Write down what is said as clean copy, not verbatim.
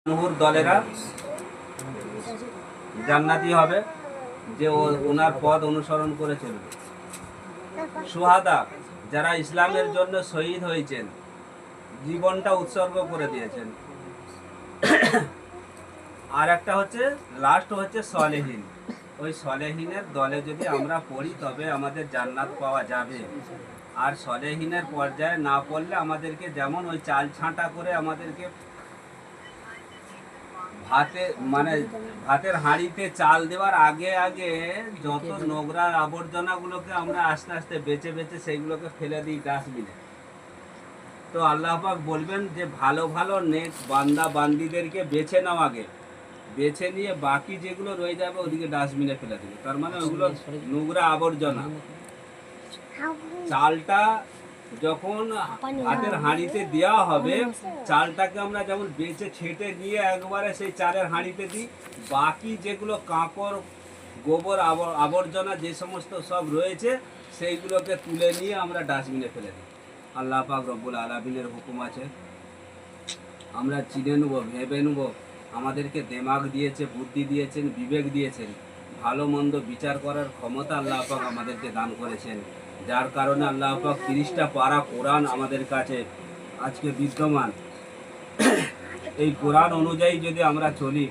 নুহুর দলেরা জান্নাতি হবে, যে ওনার পথ অনুসরণ করে চলবে। সুহাদা যারা ইসলামের জন্য শহীদ হয়েছেন, জীবনটা উৎসর্গ করে দিয়েছেন। আর একটা হচ্ছে লাস্ট হচ্ছে সলেহীন। ওই সলেহীনের দলে যদি আমরা পড়ি তবে আমাদের জান্নাত পাওয়া যাবে। আর সলেহীনের পর্যায়ে না পড়লে আমাদেরকে যেমন ওই চাল ছাঁটা করে আমাদেরকে ভাতের হাঁড়িতে চাল দেওয়ার আগে আগে যত নোংরা আবর্জনাগুলোকে আমরা আস্তে আস্তে বেছে বেছে সেইগুলোকে ফেলে দিই ডাস্টবিনে। তো আল্লাহ পাক বলবেন যে ভালো ভালো নেক বান্দা বান্দিদেরকে বেছে নাও, আগে বেছে নিয়ে বাকি যেগুলো রয়ে যাবে ওদিকে ডাস্টবিনে ফেলে দিবে। তার মানে ওগুলো নোংরা আবর্জনা। চালটা যখন ভাতের হাঁড়িতে দেওয়া হবে, চালটাকে আমরা যেমন বেছে ছেটে নিয়ে একবারে সেই চালের হাঁড়িতে দিই, বাকি যেগুলো কাঁকড় গোবর আবর্জনা যে সমস্ত সব রয়েছে সেইগুলোকে তুলে নিয়ে আমরা ডাস্টবিনে ফেলে দিই। আল্লাহ পাক রব্বুল আলামিনের হুকুম আছে, আমরা চিনে নেব, ভেবে নেব। আমাদেরকে দেমাগ দিয়েছে, বুদ্ধি দিয়েছেন, বিবেক দিয়েছেন, ভালো মন্দ বিচার করার ক্ষমতা আল্লাহ পাক আমাদেরকে দান করেছেন। যার কারণে আল্লাহ পাক 30টা পারা কোরআন আমাদের কাছে আজকে বিদ্যমান। এই কোরআন অনুযায়ী যদি আমরা চলি